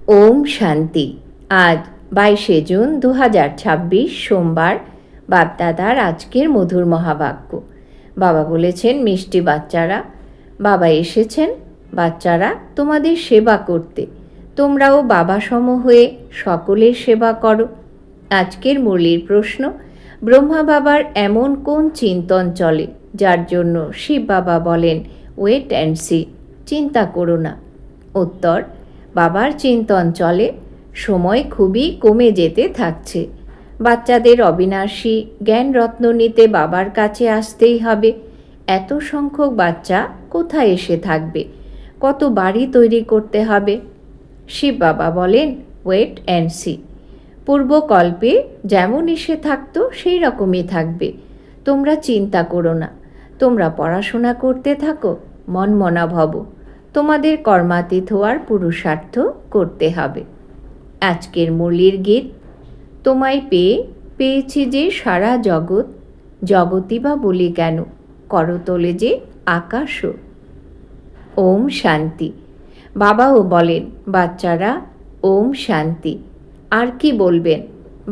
ওম শান্তি। আজ 22শে জুন 2026 সোমবার। বাপদাদার আজকের মধুর মহাবাক্য। বাবা বলেছেন, মিষ্টি বাচ্চারা, বাবা এসেছেন বাচ্চারা তোমাদের সেবা করতে। তোমরাও বাবা সম হয়ে সকলের সেবা করো। আজকের মুরলির প্রশ্ন, ব্রহ্মা বাবার এমন কোন চিন্তন চলে যার জন্য শিব বাবা বলেন ওয়েট অ্যান্ড সি, চিন্তা করো না? উত্তর, বাবার চিন্তন চলে সময় খুবই কমে যেতে থাকছে। বাচ্চাদের অবিনাশী জ্ঞান রত্ন নিতে বাবার কাছে আসতেই হবে। এত সংখ্যক বাচ্চা কোথায় এসে থাকবে? কত বাড়ি তৈরি করতে হবে? শিব বাবা বলেন ওয়েট অ্যান্ড সি। পূর্বকল্পে যেমন এসে থাকতো সেই রকমই থাকবে। তোমরা চিন্তা করো না, তোমরা পড়াশোনা করতে থাকো, মনমনা ভব। তোমাদের কর্মাতীত হওয়ার পুরুষার্থ করতে হবে। আজকের মুরলির গীত, তোমায় পেয়েছি যে সারা জগৎ, জগতই বা বলি কেন, করতলে যে আকাশও। ওম শান্তি। বাবাও বলেন বাচ্চারা ওম শান্তি। আর কি বলবেন?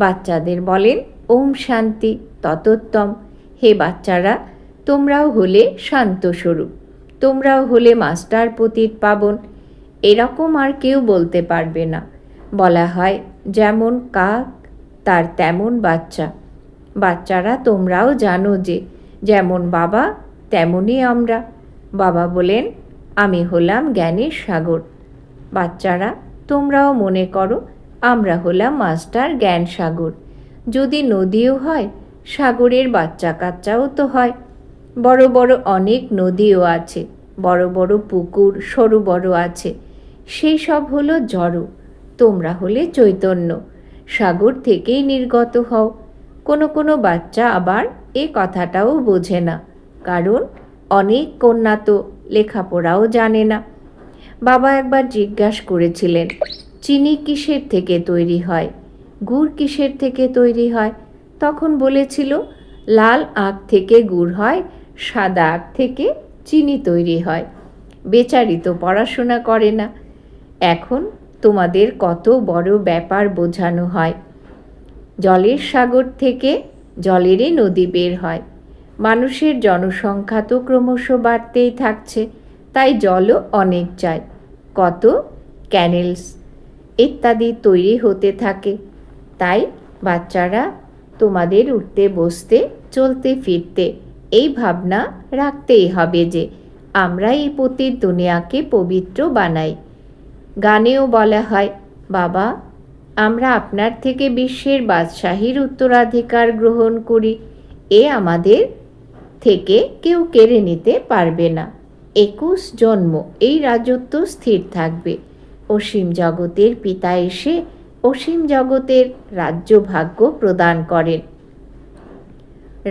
বাচ্চাদের বলেন ওম শান্তি ততোত্তম। হে বাচ্চারা, তোমরাও হলে শান্ত স্বরূপ, তোমরাও হলে মাস্টার পতিত পাবন। এরকম আর কেউ বলতে পারবে না। বলা হয় যেমন কাক তার তেমন বাচ্চা। বাচ্চারা তোমরাও জানো যে যেমন বাবা তেমনই আমরা। বাবা বলেন আমি হলাম জ্ঞানের সাগর। বাচ্চারা তোমরাও মনে করো আমরা হলাম মাস্টার জ্ঞান সাগর। যদি নদীও হয়, সাগরের বাচ্চা কাচ্চাও তো হয়। বড় বড় অনেক নদীও আছে, বড় বড় পুকুর সরোবর আছে। সেই সব হলো জড়। তোমরা হলে চৈতন্য, সাগর থেকেই নির্গত হও। কোনো কোনো বাচ্চা আবার এ কথাটাও বোঝে না, কারণ অনেক কন্যা তো লেখাপড়াও জানে না। বাবা একবার জিজ্ঞাসা করেছিলেন, চিনি কিসের থেকে তৈরি হয়, গুড় কিসের থেকে তৈরি হয়? তখন বলেছিল লাল আখ থেকে গুড় হয়, সাদা আখ থেকে চিনি তৈরি হয়। বেচারি তো পড়াশোনা করে না। এখন তোমাদের কত বড় ব্যাপার বোঝানো হয়। জলের সাগর থেকে জলেরই নদী বের হয়। মানুষের জনসংখ্যা তো ক্রমশ বাড়তেই থাকছে, তাই জলও অনেক চাই। কত ক্যানেলস ইত্যাদি তৈরি হতে থাকে। তাই বাচ্চারা তোমাদের উঠতে বসতে চলতে ফিরতে এই ভাবনা রাখতেই হবে যে আমরা এই পতিত দুনিয়াকে পবিত্র বানাই। গানেও বলা হয়, বাবা আমরা আপনার থেকে বিশ্বের বাদশাহীর উত্তরাধিকার গ্রহণ করি, এ আমাদের থেকে কেউ কেড়ে নিতে পারবে না। 21 জন্ম এই রাজত্ব স্থির থাকবে। অসীম জগতের পিতা এসে অসীম জগতের রাজ্যভাগ্য প্রদান করেন,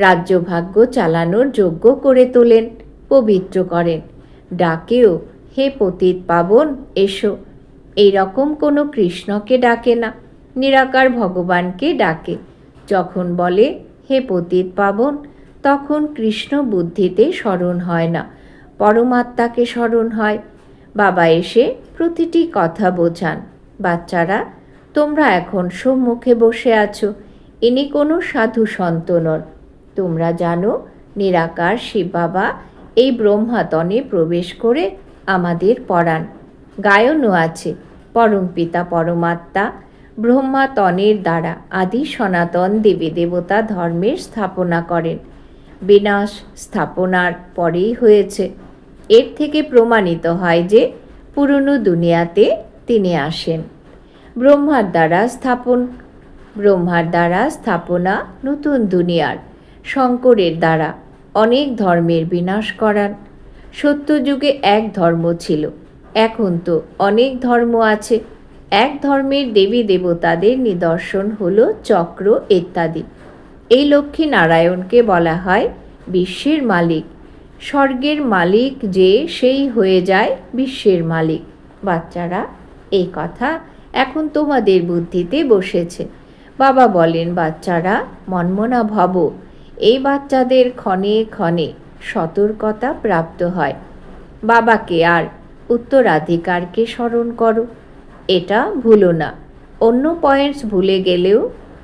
রাজ্যভাগ্য চালানোর যোগ্য করে তোলেন, পবিত্র করেন। ডাকেও হে পতিত পাবন এসো। এই রকম কোনো কৃষ্ণকে ডাকে না, নিরাকার ভগবানকে ডাকে। যখন বলে হে পতিত পাবন, তখন কৃষ্ণ বুদ্ধিতে স্মরণ হয় না, পরমাত্মাকে স্মরণ হয়। বাবা এসে প্রতিটি কথা বোঝান। বাচ্চারা তোমরা এখন সম্মুখে বসে আছো, ইনি কোনো সাধু সন্ত নন। তোমরা জানো নিরাকার শিব বাবা এই ব্রহ্মাতনে প্রবেশ করে আমাদের পড়ান। গায়নও আছে, পরমপিতা পরমাত্মা ব্রহ্মাতনের দ্বারা আদি সনাতন দেবী দেবতা ধর্মের স্থাপনা করেন। বিনাশ স্থাপনার পরেই হয়েছে। এর থেকে প্রমাণিত হয় যে পুরনো দুনিয়াতে তিনি আসেন। ব্রহ্মার দ্বারা স্থাপনা নতুন দুনিয়ার। শঙ্করের দ্বারা অনেক ধর্মের বিনাশ করান। সত্যযুগে এক ধর্ম ছিল, এখন তো অনেক ধর্ম আছে। এক ধর্মের দেবী দেবতাদের নিদর্শন হলো চক্র ইত্যাদি। এই লক্ষ্মী নারায়ণকে বলা হয় বিশ্বের মালিক। স্বর্গের মালিক যে সেই হয়ে যায় বিশ্বের মালিক। বাচ্চারা এই কথা এখন তোমাদের বুদ্ধিতে বসেছে। বাবা বলেন বাচ্চারা মনমনা ভব। এই বাচ্চাদের ক্ষণে ক্ষণে সতর্কতা প্রাপ্ত হয়। বাবাকে আর উত্তরাধিকারকে স্মরণ করো। এটা ভুলো না। অন্য পয়েন্টস ভুলে গেলেও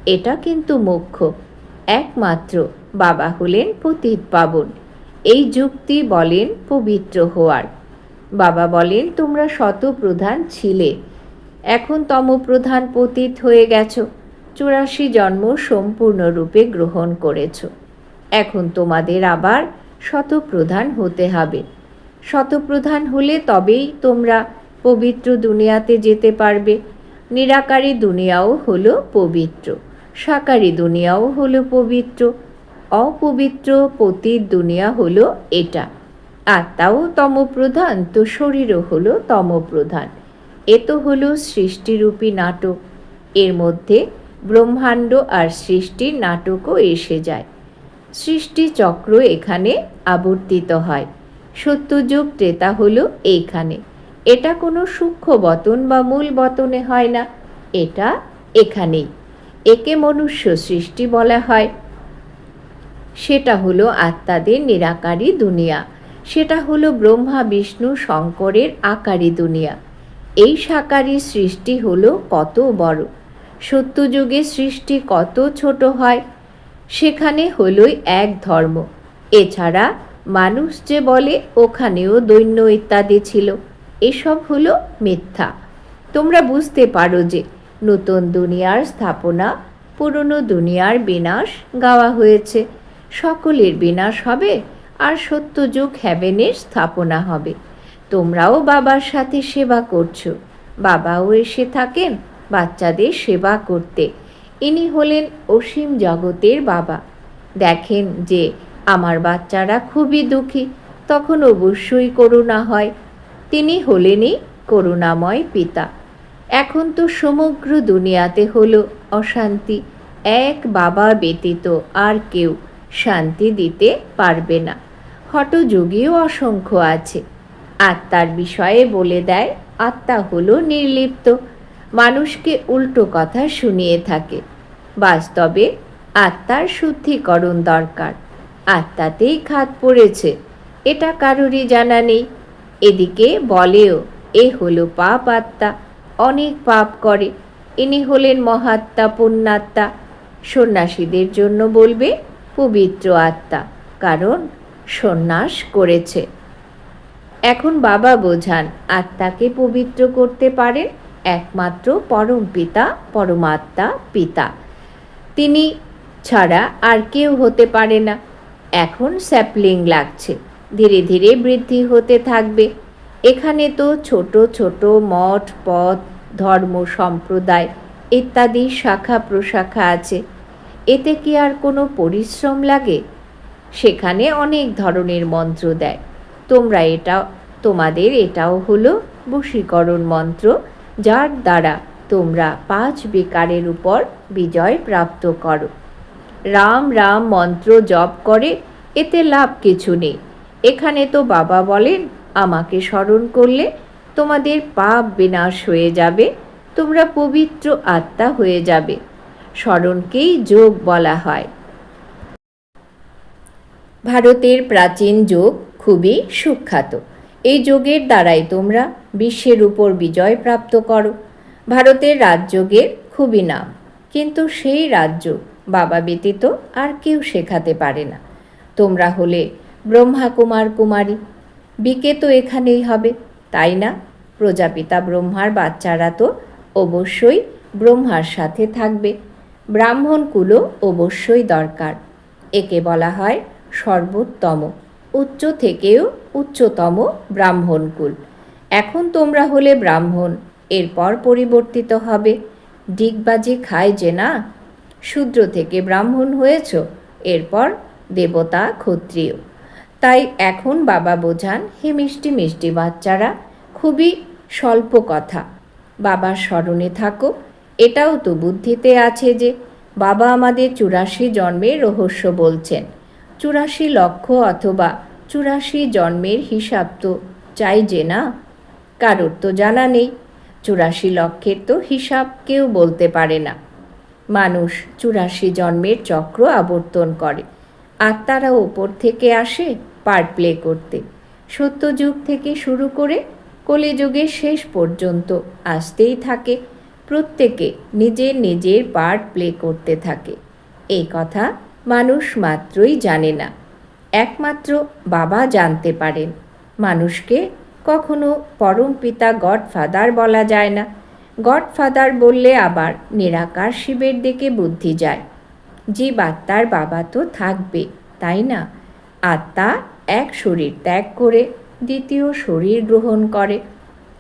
এটা কিন্তু মুখ্য। একমাত্র বাবা হলেন পতিত পাবন। এই যুক্তি বলেন পবিত্র হওয়ার। বাবা বলেন তোমরা শতপ্রধান ছিলে, এখন তমপ্রধান পতিত হয়ে গেছো, 84 জন্ম সম্পূর্ণরূপে গ্রহণ করেছ। এখন তোমাদের আবার শতপ্রধান হতে হবে। শতপ্রধান হলে তবেই তোমরা পবিত্র দুনিয়াতে যেতে পারবে। নিরাকারী দুনিয়াও হলো পবিত্র, সাকারী দুনিয়াও হলো পবিত্র, অপবিত্র পতিত দুনিয়া হলো এটা। আত্মাও তমপ্রধান, তো শরীরও হলো তমপ্রধান। এ তো হলো সৃষ্টিরূপী নাটক। এর মধ্যে ব্রহ্মাণ্ড আর সৃষ্টির নাটকও এসে যায়। সৃষ্টি চক্র এখানে আবর্তিত হয়। সত্যযুগ ত্রেতা হলো এইখানে। এটা কোনো সূক্ষ্ম বতন বা মূল বতনে হয় না, এটা এখানেই। একে মনুষ্য সৃষ্টি বলা হয়। সেটা হলো আত্মাদের নিরাকারী দুনিয়া। সেটা হলো ব্রহ্মা বিষ্ণু শঙ্করের আকারী দুনিয়া। এই সাকারী সৃষ্টি হলো কত বড়। সত্যযুগে সৃষ্টি কত ছোট হয়। সেখানে হলোই এক ধর্ম। এছাড়া মানুষ যে বলে ওখানেও দৈন্য ইত্যাদি ছিল, এসব হলো মিথ্যা। তোমরা বুঝতে পারো যে নতুন দুনিয়ার স্থাপনা, পুরনো দুনিয়ার বিনাশ গাওয়া হয়েছে। সকলের বিনাশ হবে আর সত্যযুগ হ্যাভেনের স্থাপনা হবে। তোমরাও বাবার সাথে সেবা করছো। বাবাও এসে থাকেন বাচ্চাদের সেবা করতে। ইনি হলেন অসীম জগতের বাবা। দেখেন যে আমার বাচ্চারা খুবই দুঃখী, তখন অবশ্যই করুণা হয়। তিনি হলেনই করুণাময় পিতা। এখন তো সমগ্র দুনিয়াতে হলো অশান্তি। এক বাবা ব্যতীত আর কেউ শান্তি দিতে পারবে না। হঠযোগীও অসংখ্য আছে। আত্মার বিষয়ে বলে দেয় আত্মা হলো নির্লিপ্ত। মানুষকে উল্টো কথা শুনিয়ে থাকে। বাস্তবে আত্মার শুদ্ধিকরণ দরকার। আত্মাতেই খাদ পড়েছে, এটা কারোরই জানা নেই। এদিকে বলেও এ হলো পাপ আত্মা, অনেক পাপ করে। ইনি হলেন মহাত্মা, পুণ্যাত্মা। সন্ন্যাসীদের জন্য বলবে পবিত্র আত্মা, কারণ সন্ন্যাস করেছে। এখন বাবা বোঝান আত্মাকে পবিত্র করতে পারেন একমাত্র পরম পিতা, পরমাত্মা পিতা। তিনি ছাড়া আর কেউ হতে পারে না। এখন স্যাপলিং লাগছে, ধীরে ধীরে বৃদ্ধি হতে থাকবে। এখানে তো ছোট ছোট মঠ, পথ, ধর্ম, সম্প্রদায় ইত্যাদি শাখা প্রশাখা আছে। এতে কি আর কোনো পরিশ্রম লাগে? সেখানে অনেক ধরনের মন্ত্র দেয়। তোমাদের এটাও হলো বশীকরণ মন্ত্র, যার দ্বারা তোমরা 5 বিকারের উপর বিজয় প্রাপ্ত করো। রাম রাম মন্ত্র জপ করে এতে লাভ কিছু নেই। এখানে তো বাবা বলেন আমাকে স্মরণ করলে তোমাদের পাপ বিনাশ হয়ে যাবে, তোমরা পবিত্র আত্মা হয়ে যাবে। স্মরণকেই যোগ বলা হয়। ভারতের প্রাচীন যোগ খুবই সুখ্যাত। এই যোগের দ্বারাই তোমরা বিশ্বের উপর বিজয় প্রাপ্ত করো। ভারতের রাজযোগের খুবই নাম, কিন্তু সেই রাজ্য বাবা ব্যতীত আর কেউ শেখাতে পারে না। তোমরা হলে ব্রহ্মা কুমার কুমারী। বিকে তো এখানেই হবে, তাই না? প্রজাপিতা ব্রহ্মার বাচ্চারা তো অবশ্যই ব্রহ্মার সাথে থাকবে। ব্রাহ্মণ কুলও অবশ্যই দরকার। একে বলা হয় সর্বোত্তম, উচ্চ থেকেও উচ্চতম ব্রাহ্মণকুল। এখন তোমরা হলে ব্রাহ্মণ, এরপর পরিবর্তিত হবে। ডিগবাজি খায় যে না, শূদ্র থেকে ব্রাহ্মণ হয়েছ, এরপর দেবতা, ক্ষত্রিয়। তাই এখন বাবা বোঝান, হে মিষ্টি মিষ্টি বাচ্চারা, খুবই স্বল্প কথা, বাবার স্মরণে থাকো। এটাও তো বুদ্ধিতে আছে যে বাবা আমাদের 84 জন্মের রহস্য বলছেন। 84 লক্ষ অথবা 84 জন্মের হিসাব তো চাই যে না? কারোর তো জানা নেই। 84 লক্ষের তো হিসাব কেউ বলতে পারে না। মানুষ 84 জন্মের চক্র আবর্তন করে। আত্মারা ওপর থেকে আসে পার্ট প্লে করতে। সত্যযুগ থেকে শুরু করে কলিযুগের শেষ পর্যন্ত আসতেই থাকে। প্রত্যেকে নিজের নিজের পার্ট প্লে করতে থাকে। এই কথা মানুষ মাত্রই জানে না, একমাত্র বাবা জানতে পারেন। মানুষকে কখনো পরমপিতা গডফাদার বলা যায় না। গডফাদার বললে আবার নিরাকার শিবের দিকে বুদ্ধি যায়। জীব আত্মার বাবা তো থাকবে, তাই না? আত্মা এক শরীর ত্যাগ করে দ্বিতীয় শরীর গ্রহণ করে।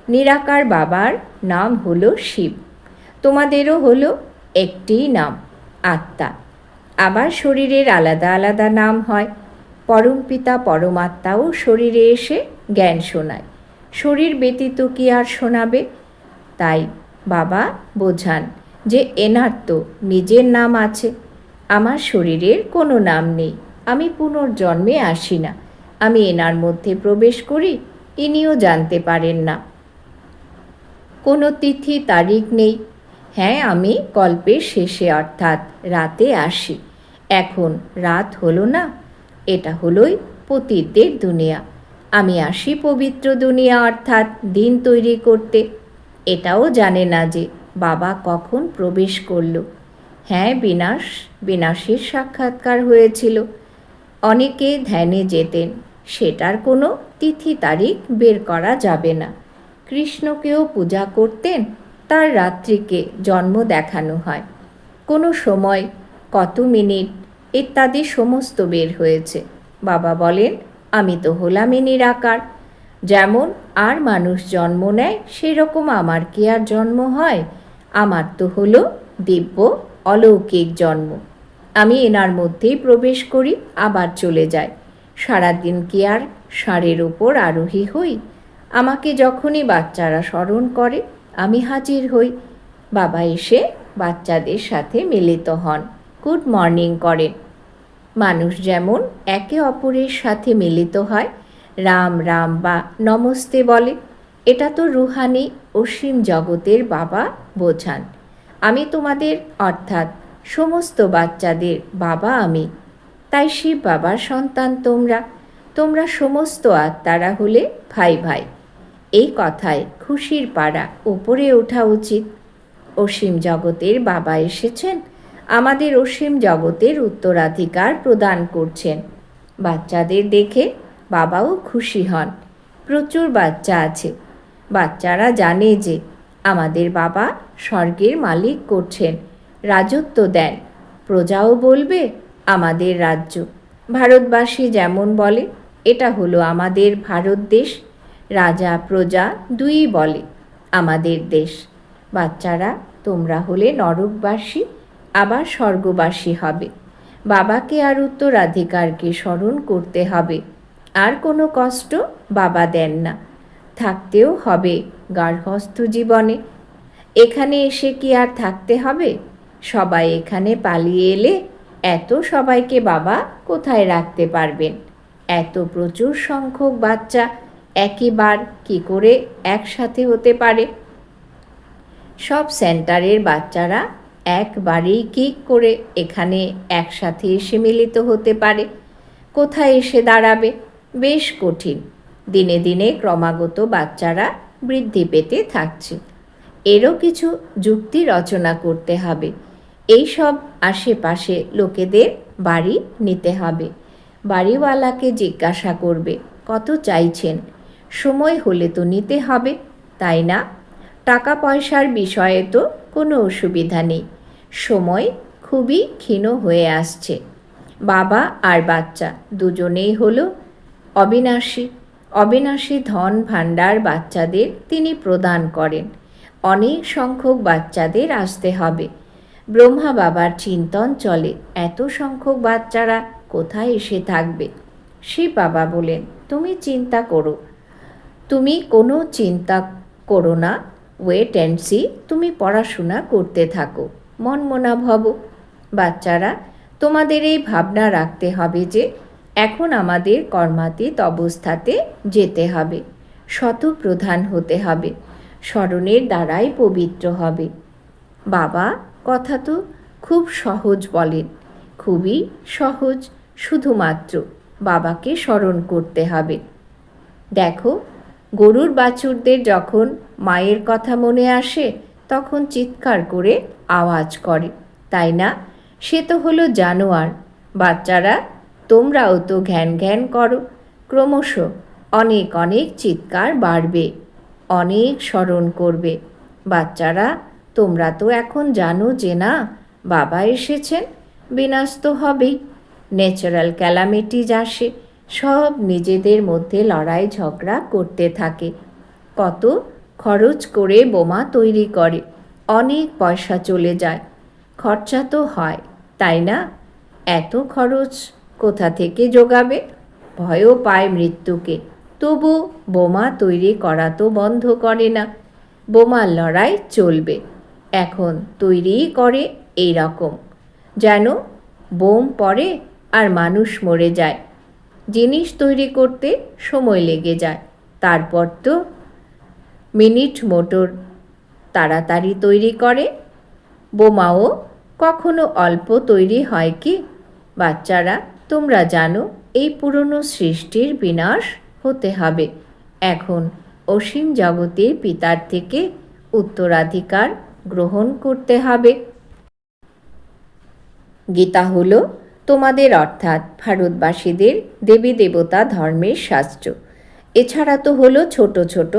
নিরাকার বাবার নাম হলো শিব। তোমাদেরও হলো একটিই নাম, আত্মা। আবার শরীরের আলাদা আলাদা নাম হয়। পরমপিতা পরমাত্মাও শরীরে এসে জ্ঞান শোনায়। শরীর ব্যতীত কি আর শোনাবে? তাই বাবা বোঝান যে এনার তো নিজের নাম আছে, আমার শরীরের কোনো নাম নেই, আমি পুনর্জন্মে আসি না, আমি এনার মধ্যে প্রবেশ করি, ইনিও জানতে পারেন না। কোনো তিথি তারিখ নেই। হ্যাঁ, আমি কল্পের শেষে অর্থাৎ রাতে আসি। এখন রাত হলো না, এটা হলোই পতিতদের দুনিয়া। আমি আসি পবিত্র দুনিয়া অর্থাৎ দিন তৈরি করতে। এটাও জানে না যে বাবা কখন প্রবেশ করল। হ্যাঁ, বিনাশের সাক্ষাৎকার হয়েছিল। অনেকে ধ্যানে যেতেন, সেটার কোনো তিথি তারিখ বের করা যাবে না। কৃষ্ণকেও পূজা করতেন, তার রাত্রিকে জন্ম দেখানো হয়। কোনো সময়, কত মিনিট ইত্যাদি সমস্ত বের হয়েছে। বাবা বলেন, আমি তো হলামই নিরাকার। যেমন আর মানুষ জন্ম নেয়, সেরকম আমার কি আর জন্ম হয়? আমার তো হলো দিব্য অলৌকিক জন্ম। আমি এনার মধ্যেই প্রবেশ করি, আবার চলে যাই। সারাদিন কি আর ষাঁড়ের ওপর আরোহী হই? আমাকে যখনই বাচ্চারা স্মরণ করে, আমি হাজির হই। বাবা এসে বাচ্চাদের সাথে মিলিত হন, গুড মর্নিং করেন। মানুষ যেমন একে অপরের সাথে মিলিত হয়, রাম রাম বা নমস্তে বলে, এটা তো রুহানি অসীম জগতের বাবা বোঝান। আমি তোমাদের অর্থাৎ সমস্ত বাচ্চাদের বাবা আমি। তাই শিব বাবার সন্তান তোমরা। তোমরা সমস্ত আত্মারা হলে ভাই ভাই। এই কথায় খুশির পাড়া উপরে ওঠা উচিত। অসীম জগতের বাবা এসেছেন, আমাদের অসীম জগতের উত্তরাধিকার প্রদান করছেন। বাচ্চাদের দেখে বাবাও খুশি হন। প্রচুর বাচ্চা আছে। বাচ্চারা জানে যে আমাদের বাবা স্বর্গের মালিক করছেন, রাজত্ব দেন। প্রজাও বলবে আমাদের রাজ্য। ভারতবাসী যেমন বলে এটা হলো আমাদের ভারত দেশ, রাজা প্রজা দুই বলে আমাদের দেশ। বাচ্চারা তোমরা হলে নরকবাসী, আবার স্বর্গবাসী হবে। বাবাকে আর উত্তরাধিকারকে স্মরণ করতে হবে। আর কোনো কষ্ট বাবা দেন না। থাকতেও হবে গার্হস্থ জীবনে। এখানে এসে কি আর থাকতে হবে? সবাই এখানে পালিয়ে এলে এত সবাইকে বাবা কোথায় রাখতে পারবেন? এত প্রচুর সংখ্যক বাচ্চা একইবার কি করে একসাথে হতে পারে? সব সেন্টারের বাচ্চারা একবারেই কি করে এখানে একসাথে এসে মিলিত হতে পারে? কোথায় এসে দাঁড়াবে? বেশ কঠিন। দিনে দিনে ক্রমাগত বাচ্চারা বৃদ্ধি পেতে থাকছে। এরও কিছু যুক্তি রচনা করতে হবে। এই সব আশেপাশে লোকেদের বাড়ি নিতে হবে। বাড়িওয়ালাকে জিজ্ঞাসা করবে কত চাইছেন, সময় হলে তো নিতে হবে, তাই না? টাকা পয়সার বিষয়ে তো কোনো অসুবিধা নেই। সময় খুবই ক্ষীণ হয়ে আসছে। বাবা আর বাচ্চা দুজনেই হলো অবিনাশী। অবিনাশী ধন ভাণ্ডার বাচ্চাদের তিনি প্রদান করেন। অনেক সংখ্যক বাচ্চাদের আসতে হবে। ব্রহ্মা বাবার চিন্তন চলে, এত সংখ্যক বাচ্চারা কোথায় এসে থাকবে? শিব বাবা বলেন, তুমি চিন্তা করো। তুমি কোনো চিন্তা করো না, ওয়েট অ্যান্ড সি। তুমি পড়াশোনা করতে থাকো, মনমনা ভব। বাচ্চারা, তোমাদের এই ভাবনা রাখতে হবে যে এখন আমাদের কর্মাতীত অবস্থাতে যেতে হবে, শতপ্রধান হতে হবে, স্মরণের দ্বারাই পবিত্র হবে। বাবা কথা তো খুব সহজ বলেন, খুবই সহজ। শুধুমাত্র বাবাকে স্মরণ করতে হবে। দেখো, গরুর বাছুরদের যখন মায়ের কথা মনে আসে তখন চিৎকার করে আওয়াজ করে, তাই না? সে তো হলো জানোয়ার। বাচ্চারা, তোমরাও তো ঘ্যান ঘ্যান করো। ক্রমশ অনেক অনেক চিৎকার বাড়বে, অনেক স্মরণ করবে। বাচ্চারা, তোমরা তো এখন জানো যে না, বাবা এসেছেন, বিনাশ তো হবেই। ন্যাচারাল ক্যালামিটিজ আসে, সব নিজেদের মধ্যে লড়াই ঝগড়া করতে থাকে। কত খরচ করে বোমা তৈরি করে, অনেক পয়সা চলে যায়, খরচা তো হয়, তাই না? এত খরচ কোথা থেকে জোগাবে? ভয়ও পায় মৃত্যুকে, তবু বোমা তৈরি করা তো বন্ধ করে না। বোমার লড়াই চলবে। এখন তৈরিই করে এই রকম, যেন বোম পড়ে আর মানুষ মরে যায়। জিনিস তৈরি করতে সময় লেগে যায়, তারপর তো মিনিট মোটর তাড়াতাড়ি তৈরি করে। বোমাও কখনো অল্প তৈরি হয় কি? বাচ্চারা, তোমরা জানো এই পুরনো সৃষ্টির বিনাশ হতে হবে। এখন অসীম জগতের পিতার থেকে উত্তরাধিকার গ্রহণ করতে হবে। গীতা হলো তোমাদের অর্থাৎ ভারতবাসীদের দেবী দেবতা ধর্মের শাস্ত্র। এছাড়া তো হলো ছোট ছোট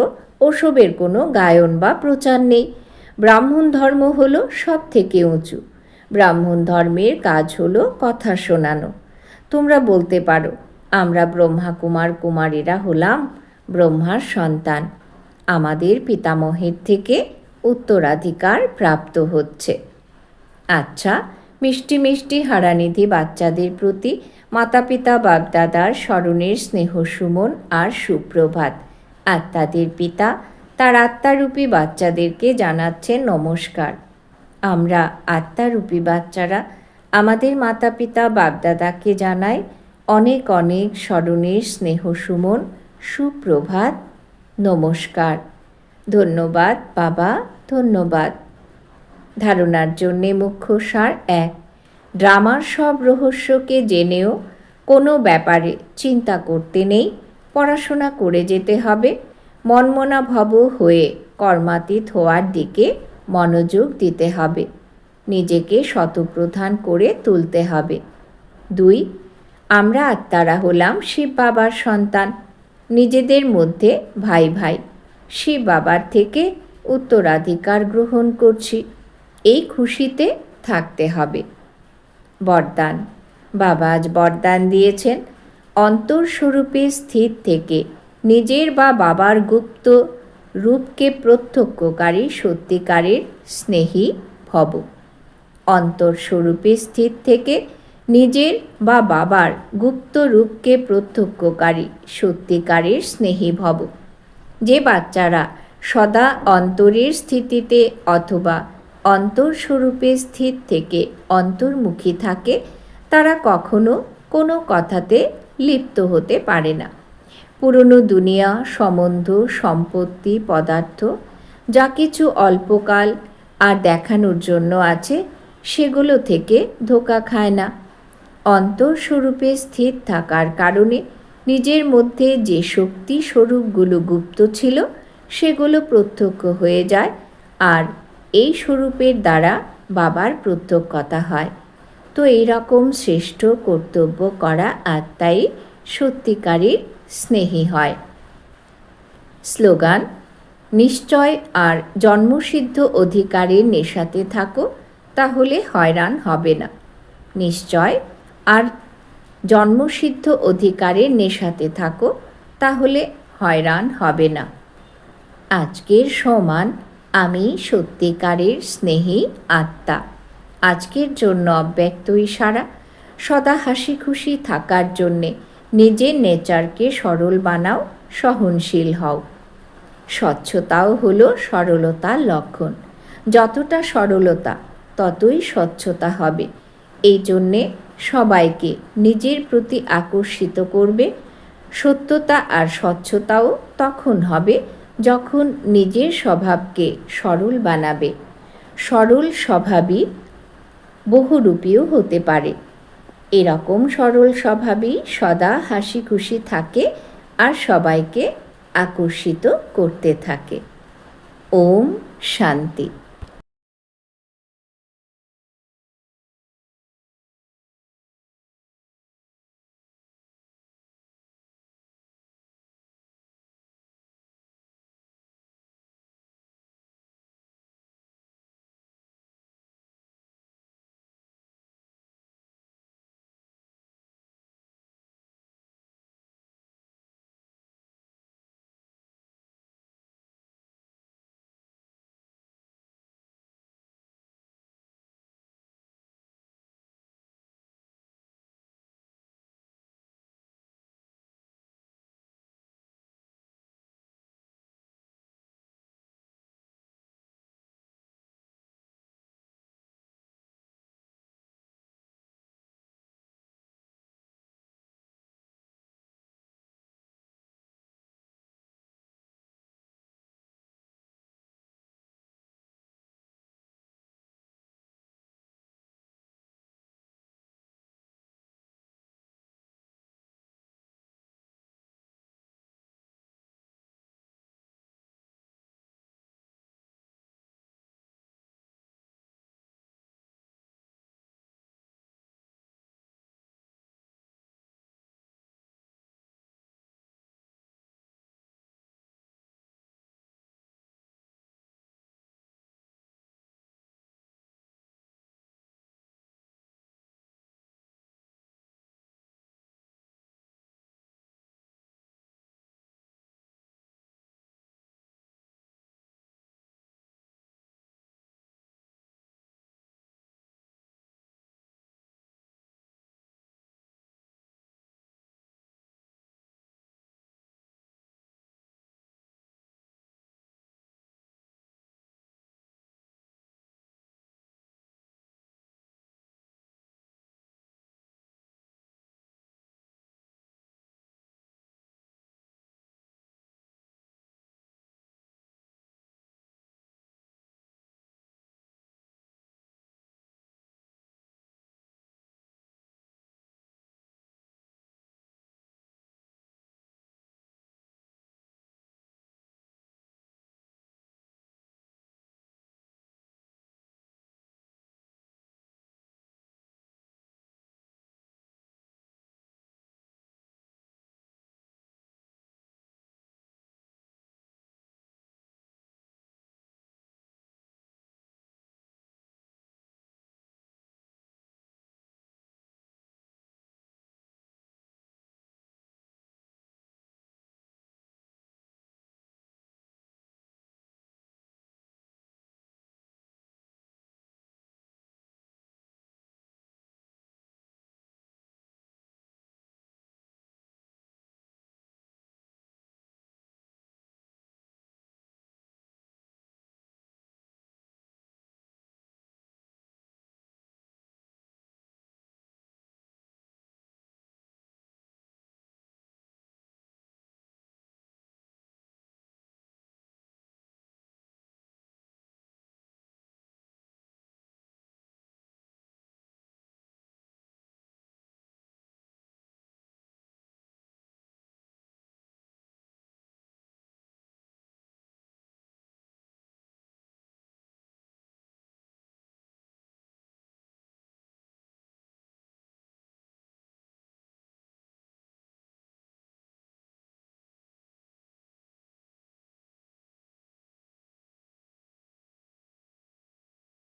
ওসবের কোনো গায়ন বা প্রচার নেই। ব্রাহ্মণ ধর্ম হলো সব থেকে উঁচু। ব্রাহ্মণ ধর্মের কাজ হলো কথা শোনানো। তোমরা বলতে পারো, আমরা ব্রহ্মা কুমার কুমারীরা হলাম ব্রহ্মার সন্তান, আমাদের পিতামহের থেকে উত্তরাধিকার প্রাপ্ত হচ্ছে। আচ্ছা, মিষ্টি মিষ্টি হারানিধি বাচ্চাদের প্রতি মাতা পিতা বাগদাদার স্মরণের স্নেহ সুমন আর সুপ্রভাত। আত্মাদের পিতা তার আত্মারূপী বাচ্চাদেরকে জানাচ্ছেন নমস্কার। আমরা আত্মারূপী বাচ্চারা আমাদের মাতা পিতা বাগদাদাকে জানাই অনেক অনেক স্মরণের স্নেহ সুমন, সুপ্রভাত, নমস্কার। ধন্যবাদ বাবা, ধন্যবাদ। ধারণার জন্যে মুখ্য সার 1, ড্রামার সব রহস্যকে জেনেও কোনো ব্যাপারে চিন্তা করতে নেই, পড়াশোনা করে যেতে হবে। মনমনা ভব হয়ে কর্মাতীত হওয়ার দিকে মনোযোগ দিতে হবে, নিজেকে শতপ্রধান করে তুলতে হবে। 2, আমরা আত্মারা হলাম শিব বাবার সন্তান, নিজেদের মধ্যে ভাই ভাই, শিব বাবার থেকে উত্তরাধিকার গ্রহণ করছি, এই খুশিতে থাকতে হবে। বরদান, বাবা আজ বরদান দিয়েছেন অন্তরস্বরূপে স্থির থেকে নিজের বা বাবার গুপ্ত রূপকে প্রত্যক্ষকারী সত্যিকারের স্নেহী ভব। অন্তরস্বরূপে স্থির থেকে নিজের বা বাবার গুপ্ত রূপকে প্রত্যক্ষকারী সত্যিকারের স্নেহী ভব। যে বাচ্চারা সদা অন্তরের স্থিতিতে অথবা অন্তরস্বরূপে স্থির থেকে অন্তর্মুখী থাকে, তারা কখনো কোনো কথাতে লিপ্ত হতে পারে না। পুরনো দুনিয়া, সম্বন্ধ, সম্পত্তি, পদার্থ যা কিছু অল্পকাল আর দেখানোর জন্য আছে, সেগুলো থেকে ধোঁকা খায় না। অন্তরস্বরূপে স্থির থাকার কারণে নিজের মধ্যে যে শক্তি স্বরূপগুলো গুপ্ত ছিল সেগুলো প্রত্যক্ষ হয়ে যায়, আর এই স্বরূপের দ্বারা বাবার প্রত্যক্ষতা হয়। তো এইরকম শ্রেষ্ঠ কর্তব্য করা আত্মাই সত্যিকারের স্নেহী হয়। স্লোগান, নিশ্চয় আর জন্মসিদ্ধ অধিকারের নেশাতে থাকো, তাহলে হয়রান হবে না। নিশ্চয় আর জন্মসিদ্ধ অধিকারের নেশাতে থাকো, তাহলে হয়রান হবে না। আজকের সমান আমি সত্যিকারের স্নেহী আত্মা। আজকের জন্য অব্যক্ত ইশারা, সদা হাসি খুশি থাকার জন্যে নিজের নেচারকে সরল বানাও, সহনশীল হও। স্বচ্ছতাও হলো সরলতার লক্ষণ। যতটা সরলতা ততই স্বচ্ছতা হবে। এই জন্যে সবাইকে নিজের প্রতি আকর্ষিত করবে। সত্যতা আর স্বচ্ছতাও তখন হবে যখন নিজের স্বভাবকে সরল বানাবে। সরল স্বভাবই বহুরূপীও হতে পারে। এরকম সরল স্বভাবই সদা হাসি খুশি থাকে আর সবাইকে আকর্ষিত করতে থাকে। ওম শান্তি।